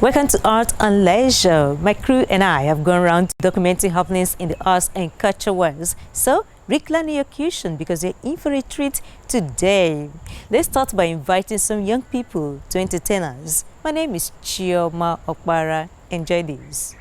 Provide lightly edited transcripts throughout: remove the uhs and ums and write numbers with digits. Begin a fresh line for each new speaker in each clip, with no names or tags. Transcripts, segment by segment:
Welcome to Art and Leisure. My crew and I have gone around documenting happenings in the arts and culture worlds. So, recline your cushion because you're in for a treat today. Let's start by inviting some young people to entertain us. My name is Chioma Okpara. Enjoy this.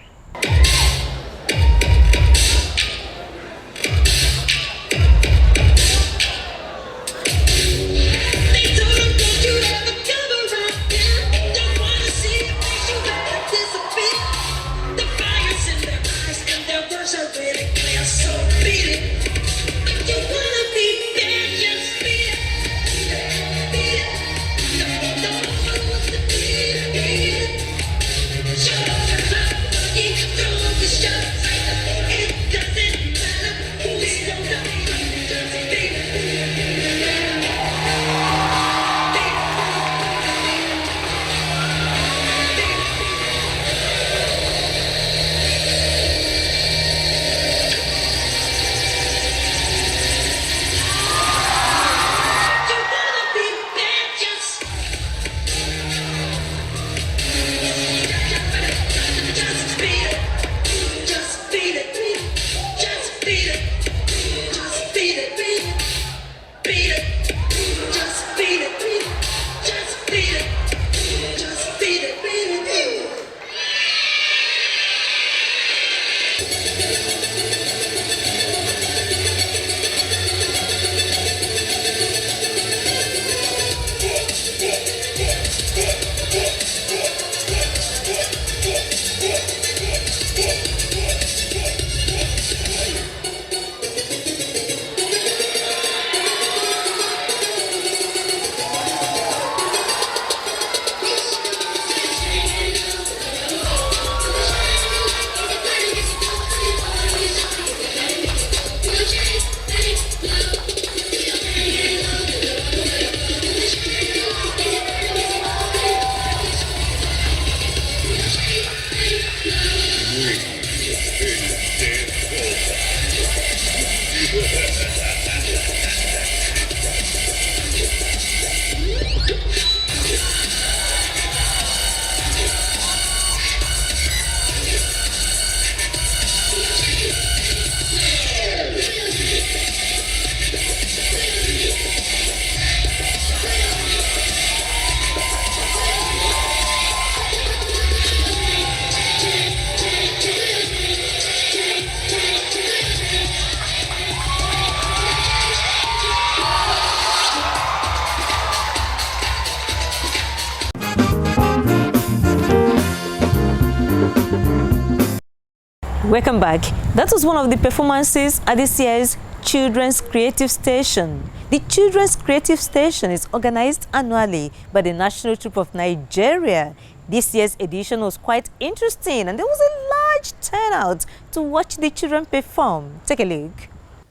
Welcome back. That was one of the performances at this year's Children's Creative Station. The Children's Creative Station is organized annually by the National Troupe of Nigeria. This year's edition was quite interesting and there was a large turnout to watch the children perform. Take a look.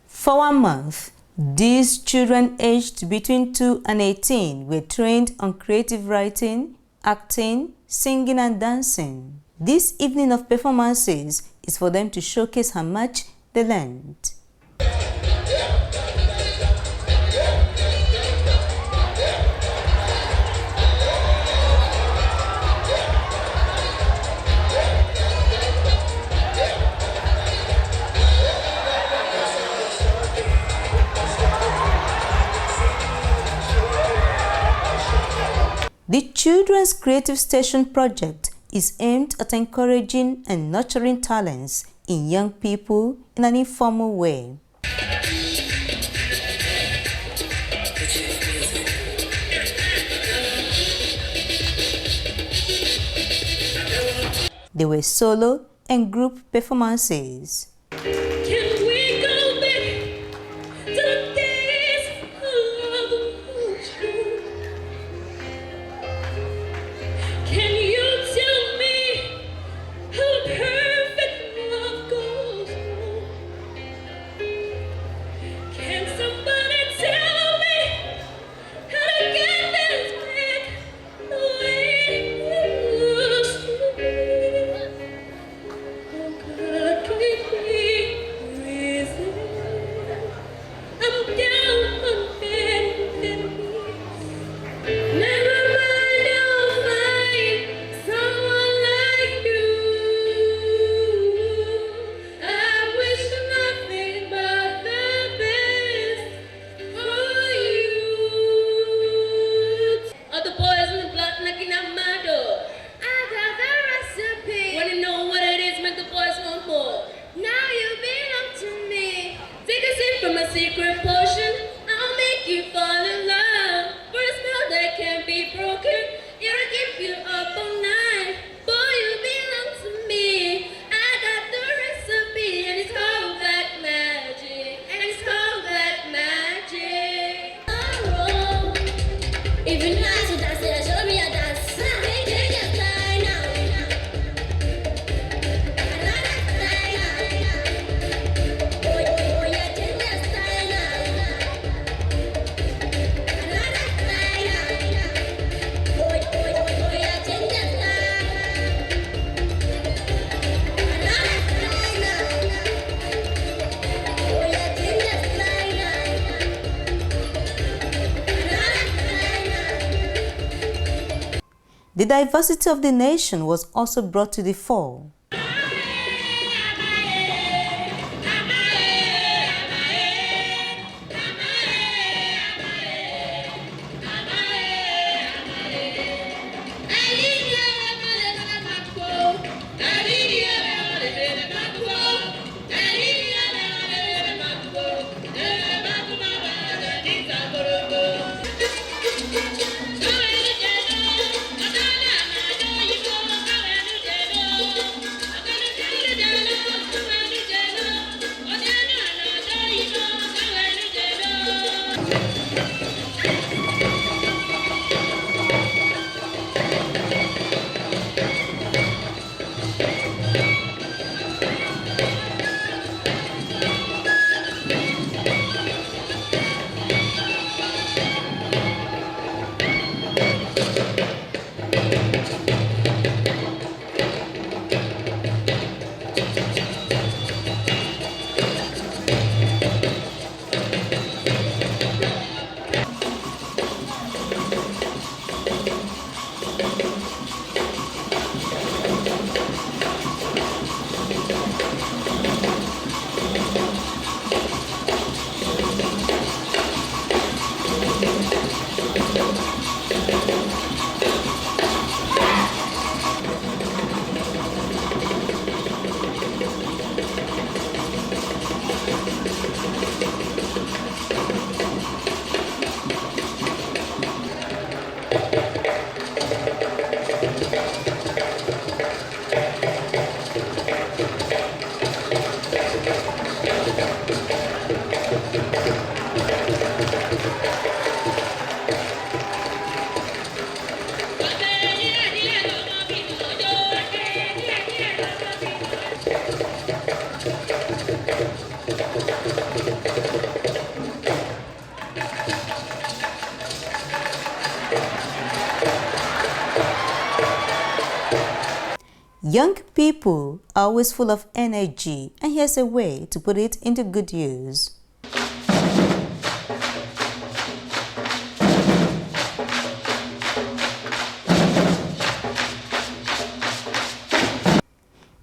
For 1 month, these children aged between 2 and 18 were trained on creative writing, acting, singing and dancing. This evening of performances is for them to showcase how much they learned. The Children's Creative Station project is aimed at encouraging and nurturing talents in young people in an informal way. There were solo and group performances.
Can more. Now you belong to me. Take a sip from a secret potion. I'll make you fall in love. For a spell that can't be broken. It'll keep you up all night. Boy, you belong to me. I got the recipe, and it's called black magic. And it's called black magic. Oh, if you know how to dance, then show me a dance. Take your time now.
The diversity of the nation was also brought to the fore. Young people are always full of energy, and here's a way to put it into good use.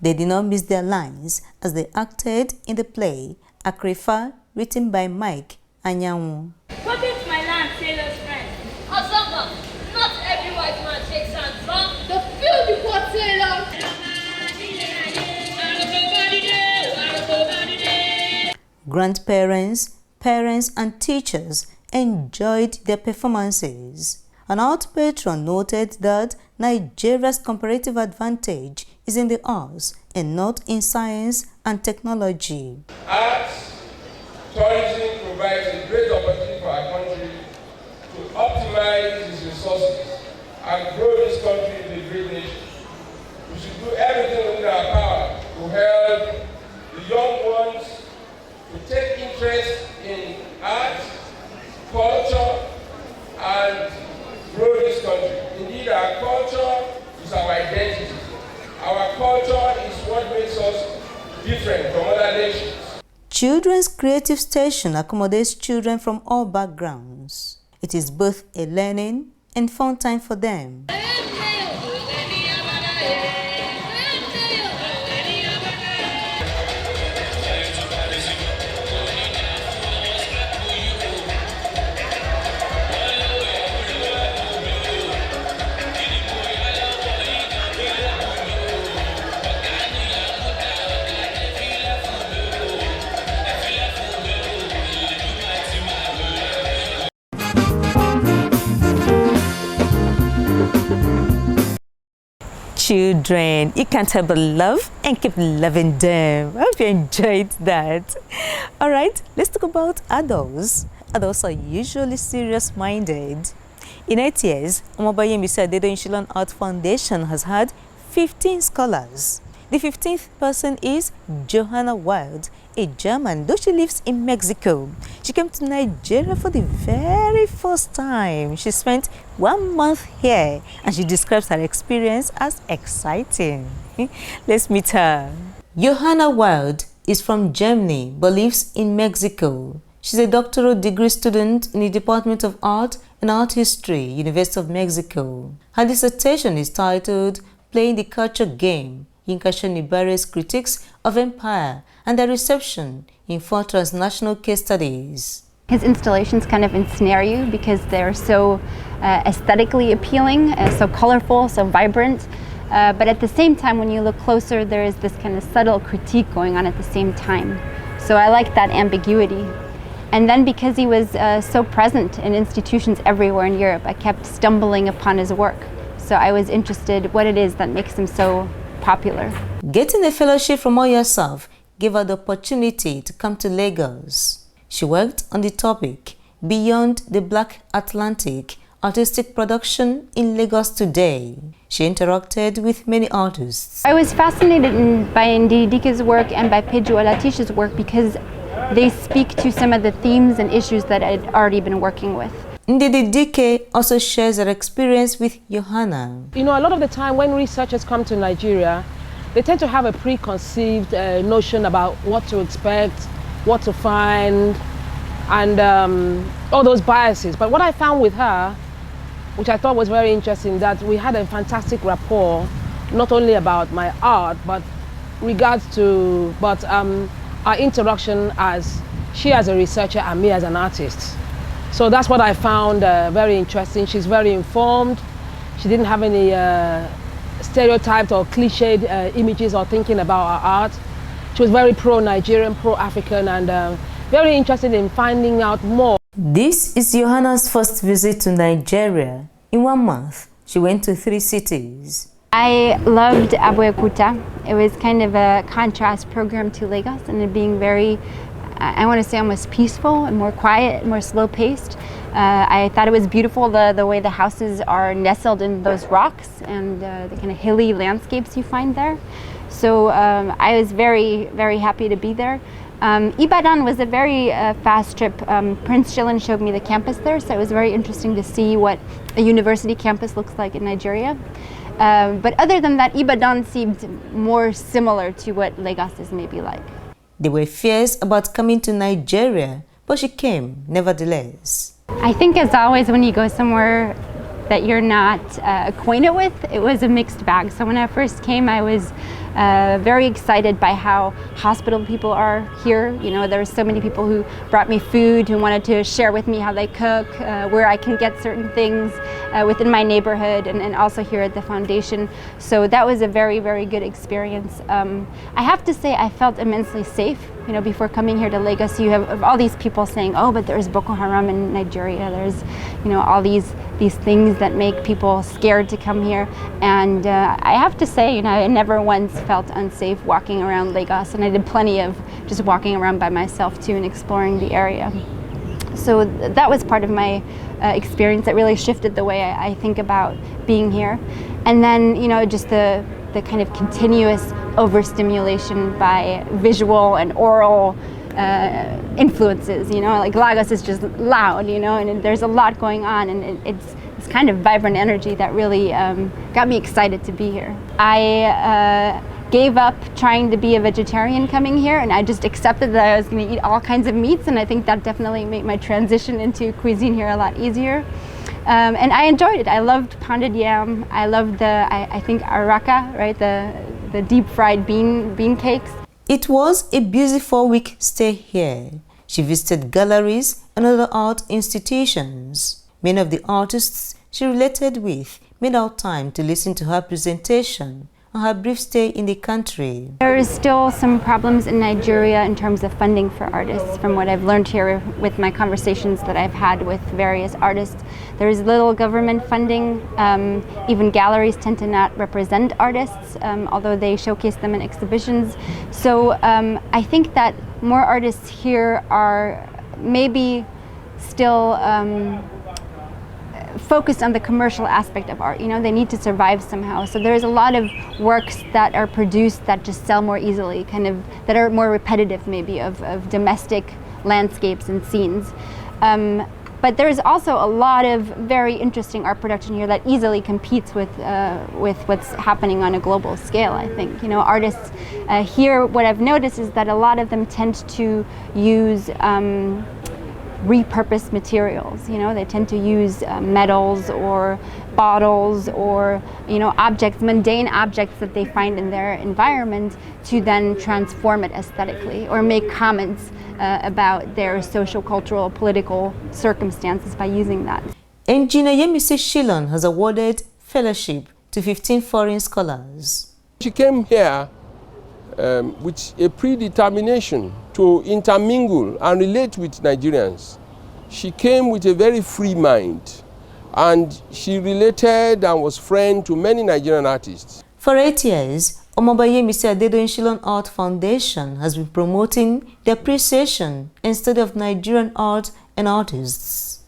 They did not miss their lines as they acted in the play Akrefa, written by Mike Anyanwu.
Welcome to my land, sailor's friend. Azamba, not every white man takes hands from the filthy poor sailor.
Grandparents, parents, and teachers enjoyed their performances. An art patron noted that Nigeria's comparative advantage is in the arts and not in science and technology.
Arts, tourism provides a great opportunity for our country to optimize its resources and grow this country into a great nation. We should do everything within our power to help the young ones to take interest in art, culture, and grow this country. Indeed, our culture is our identity. Our culture is what makes us different from other nations.
Children's Creative Station accommodates children from all backgrounds. It is both a learning and fun time for them. children. You can't help but love and keep loving them. I hope you enjoyed that. All right, let's talk about adults. Adults are usually serious-minded. In 8 years, Omobayemi said the Inshilan Art Foundation has had 15 scholars. The 15th person is Johanna World, a German, though she lives in Mexico. She came to Nigeria for the very first time. She spent 1 month here and she describes her experience as exciting. Let's meet her. Johanna World is from Germany but lives in Mexico. She's a doctoral degree student in the Department of Art and Art History, University of Mexico. Her dissertation is titled Playing the Culture Game, Yinka Shonibare's Critiques of Empire and Their Reception in 4 Transnational Case Studies.
His installations kind of ensnare you because they're so aesthetically appealing, so colorful, so vibrant. But at the same time, when you look closer, there is this kind of subtle critique going on at the same time. So I like that ambiguity. And then because he was so present in institutions everywhere in Europe, I kept stumbling upon his work. So I was interested what it is that makes him so popular.
Getting a fellowship from Oyasaf gave her the opportunity to come to Lagos. She worked on the topic Beyond the Black Atlantic, Artistic Production in Lagos Today. She interacted with many artists.
I was fascinated by Ndidike's work and by Peju Olatisha's work because they speak to some of the themes and issues that I'd already been working with.
Ndidike also shares her experience with Yohanna.
You know, a lot of the time when researchers come to Nigeria, they tend to have a preconceived notion about what to expect, what to find, and all those biases. But what I found with her, which I thought was very interesting, that we had a fantastic rapport, not only about my art, but our interaction as she as a researcher and me as an artist. So that's what I found very interesting. She's very informed. She didn't have any stereotyped or cliched images or thinking about her art. She was very pro-Nigerian, pro-African, and very interested in finding out more.
This is Johanna's first visit to Nigeria. In 1 month, she went to 3 cities.
I loved Abeokuta. It was kind of a contrast program to Lagos, and it being very, I want to say, almost peaceful and more quiet, more slow-paced. I thought it was beautiful the way the houses are nestled in those rocks and the kind of hilly landscapes you find there. So I was very, very happy to be there. Ibadan was a very fast trip. Prince Shilin showed me the campus there, so it was very interesting to see what a university campus looks like in Nigeria. But other than that, Ibadan seemed more similar to what Lagos is maybe like.
They were fierce about coming to Nigeria, but she came nevertheless.
I think as always when you go somewhere that you're not acquainted with, it was a mixed bag. So when I first came, I was very excited by how hospitable people are here. You know, there were so many people who brought me food, who wanted to share with me how they cook, where I can get certain things within my neighborhood and also here at the foundation. So that was a very, very good experience. I have to say I felt immensely safe. You know, before coming here to Lagos, you have all these people saying, oh, but there's Boko Haram in Nigeria. There's, you know, all these things that make people scared to come here. And I have to say, you know, I never once felt unsafe walking around Lagos, and I did plenty of just walking around by myself too and exploring the area. So that was part of my experience that really shifted the way I think about being here. And then, you know, just the kind of continuous overstimulation by visual and oral influences, you know, like Lagos is just loud, you know, and there's a lot going on, and it's kind of vibrant energy that really got me excited to be here. I gave up trying to be a vegetarian coming here, and I just accepted that I was going to eat all kinds of meats, and I think that definitely made my transition into cuisine here a lot easier. And I enjoyed it. I loved pounded yam. I loved I think araka, right, the deep fried bean cakes.
It was a busy 4-week stay here. She visited galleries and other art institutions. Many of the artists she related with made out time to listen to her presentation on her brief stay in the country.
There is still some problems in Nigeria in terms of funding for artists, from what I've learned here with my conversations that I've had with various artists. There is little government funding. Even galleries tend to not represent artists, although they showcase them in exhibitions. So I think that more artists here are maybe still focused on the commercial aspect of art. You know, they need to survive somehow. So there's a lot of works that are produced that just sell more easily, kind of, that are more repetitive maybe of domestic landscapes and scenes. But there's also a lot of very interesting art production here that easily competes with what's happening on a global scale, I think. You know, artists here, what I've noticed is that a lot of them tend to use repurposed materials. You know, they tend to use metals or bottles or, you know, objects, mundane objects that they find in their environment, to then transform it aesthetically or make comments about their social, cultural, political circumstances by using that.
Engineer Yemisi Shilon has awarded fellowship to 15 foreign scholars.
She came here with a predetermination to intermingle and relate with Nigerians. She came with a very free mind, and she related and was friend to many Nigerian artists.
For 8 years, Omoba Yemisi Adedoyin Shilon Art Foundation has been promoting the appreciation and study of Nigerian art and artists.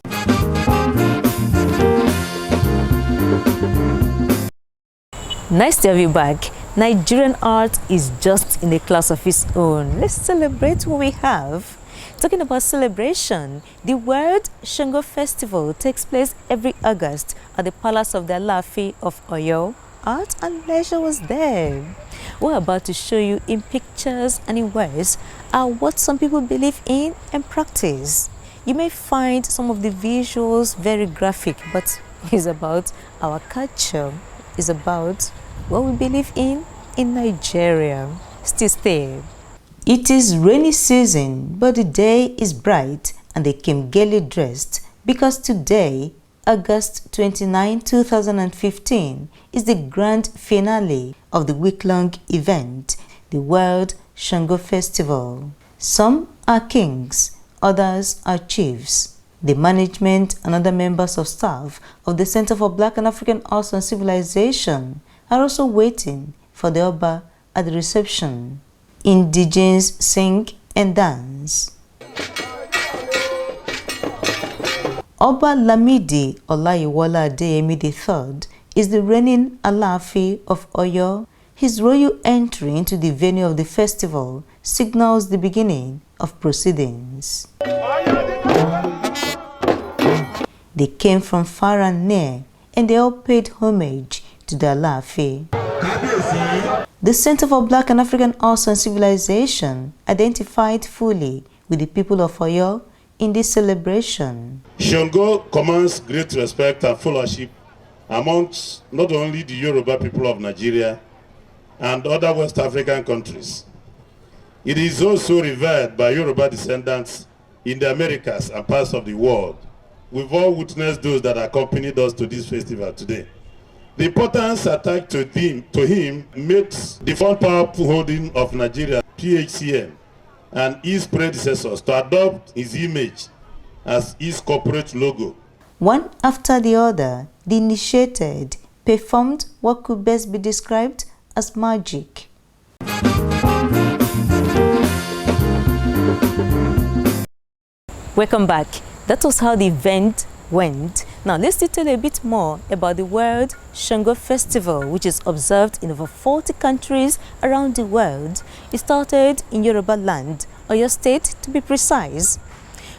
Nice to have you back. Nigerian art is just in a class of its own. Let's celebrate what we have. Talking about celebration, the World Sango Festival takes place every August at the Palace of the Alaafin of Oyo. Art and leisure was there. We're about to show you in pictures and in words what some people believe in and practice. You may find some of the visuals very graphic, but it's about our culture. It's about what we believe in Nigeria. Still stay. It is rainy season, but the day is bright and they came gaily dressed because today, August 29, 2015, is the grand finale of the week-long event, the World Sango Festival. Some are kings, others are chiefs. The management and other members of staff of the Center for Black and African Arts and Civilization are also waiting for the Oba at the reception. Indigenes sing and dance. Oba Lamidi Olayiwola Adeyemi III is the reigning Alaafin of Oyo. His royal entry into the venue of the festival signals the beginning of proceedings. They came from far and near, and they all paid homage to the Alaafin. The Center for Black and African Arts and Civilization identified fully with the people of Oyo in this celebration.
Sango commands great respect and fellowship amongst not only the Yoruba people of Nigeria and other West African countries. It is also revered by Yoruba descendants in the Americas and parts of the world. We've all witnessed those that accompanied us to this festival today. The importance attached to him makes the foreign powerful holding of Nigeria, PHCN, and his predecessors to adopt his image as his corporate logo.
One after the other, the initiated performed what could best be described as magic. Welcome back. That was how the event went. Now let's tell you a bit more about the World Sango Festival, which is observed in over 40 countries around the world. It started in Yoruba land, Oyo State to be precise.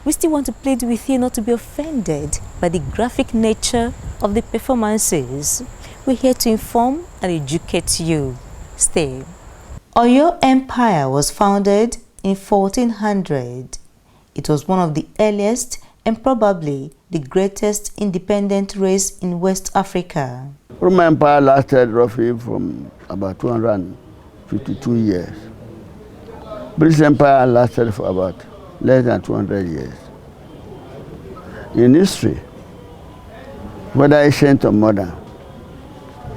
We still want to plead with you not to be offended by the graphic nature of the performances. We're here to inform and educate you. Stay. Oyo Empire was founded in 1400. It was one of the earliest and probably the greatest independent race in West Africa.
Roman Empire lasted roughly from about 252 years. British Empire lasted for about less than 200 years. In history, whether ancient or modern,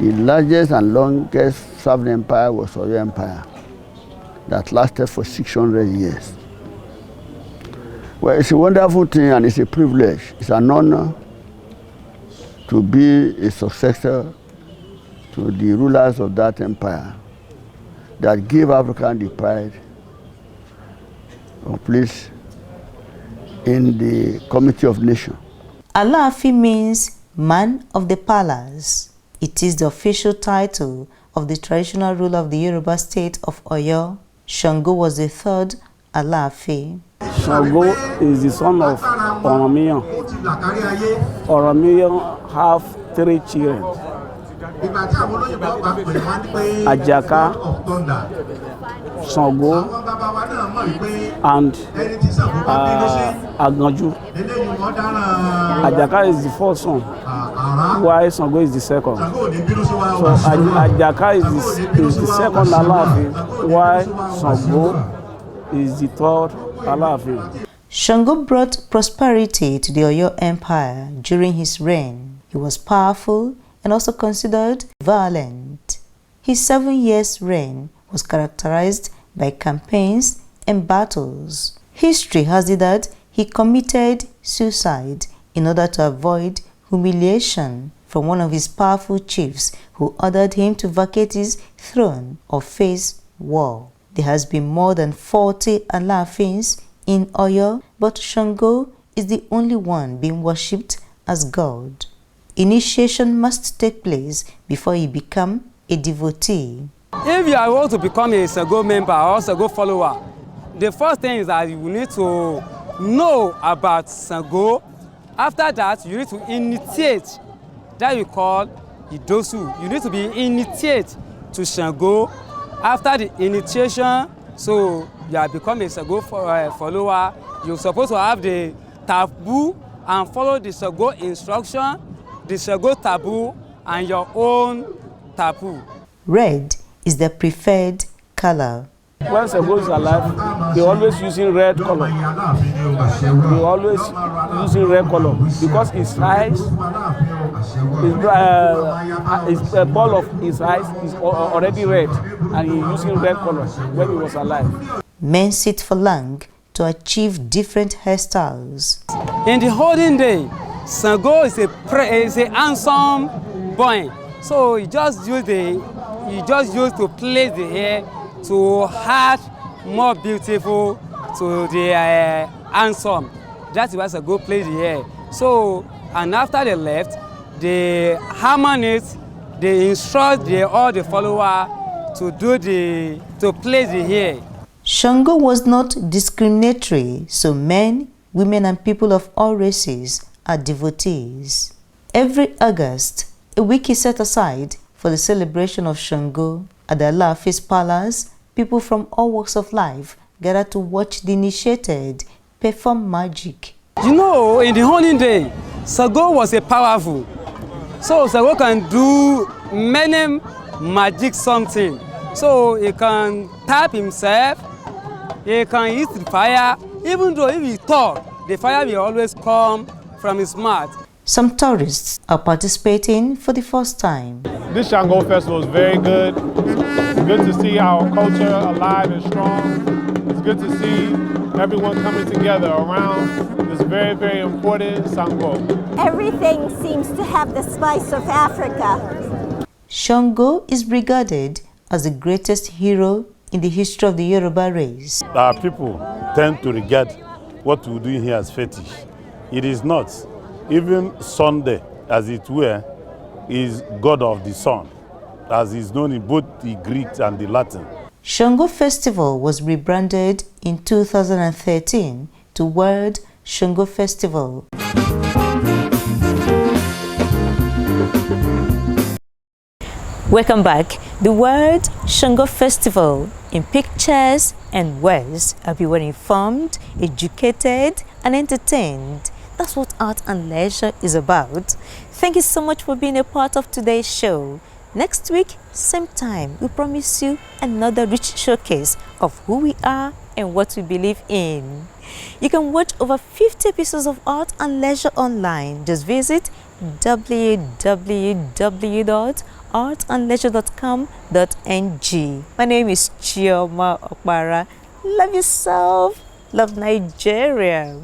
The largest and longest served empire was Oyo Empire that lasted for 600 years. Well, it's a wonderful thing and it's a privilege. It's an honor to be a successor to the rulers of that empire that gave Africa the pride of place in the Committee of Nations.
Alaafin means man of the palace. It is the official title of the traditional ruler of the Yoruba state of Oyo. Sango was the third Alaafin.
Sango is the son of Oromia. Oromia have 3 children. Ajaka, Sango, and Aganju. Ajaka is the first son, while Sango is the second. So Ajaka is the second Alaafin, while Sango is the third Alaafin.
Sango brought prosperity to the Oyo Empire during his reign. He was powerful and also considered violent. His 7 years reign was characterized by campaigns and battles. History has it that he committed suicide in order to avoid humiliation from one of his powerful chiefs who ordered him to vacate his throne or face war. There has been more than 40 Alaafins in Oyo, but Sango is the only one being worshipped as God. Initiation must take place before you become a devotee.
If you want to become a Sango member or Sango follower, the first thing is that you need to know about Sango. After that, you need to initiate. That we call Idosu. You need to be initiated to Sango. After the initiation, so you have become a Sango follower, you're supposed to have the taboo and follow the Sango instruction, the Sango taboo, and your own taboo.
Red is the preferred color.
When Sango is alive, they're always using red color. They're always using red color because his eyes, the ball of his eyes is already red, and he's using red color when he was alive.
Men sit for long to achieve different hairstyles.
In the olden day, Sango is a handsome boy, so he just used to place the hair to add more beautiful to the handsome. That's why Sango plays the hair. So, and after they left, they harmonize, they instruct all the follower to place the hair.
Sango was not discriminatory, so men, women, and people of all races are devotees. Every August, a week is set aside for the celebration of Sango. At the Alaafin's palace, people from all walks of life gather to watch the initiated perform magic.
You know, in the olden day, Sango was a powerful. So Sango can do many magic something. So he can tap himself, he can use the fire, even though if he talk, the fire will always come from his mouth.
Some tourists are participating for the first time.
This Sango festival is very good. It's good to see our culture alive and strong. It's good to see everyone coming together around this very, very important Sango.
Everything seems to have the spice of Africa.
Sango is regarded as the greatest hero in the history of the Yoruba race.
Our people tend to regard what we do here as fetish. It is not. Even Sunday, as it were, is God of the sun, as is known in both the Greek and the Latin.
Sango Festival was rebranded in 2013 to World Sango Festival. Welcome back. The World Sango Festival. In pictures and words, everyone informed, educated, and entertained. That's what art and leisure is about. Thank you so much for being a part of today's show. Next week, same time, we promise you another rich showcase of who we are and what we believe in. You can watch over 50 pieces of art and leisure online. Just visit www.oyoart.com artandleisure.com.ng. My name is Chioma Okpara. Love yourself. Love Nigeria.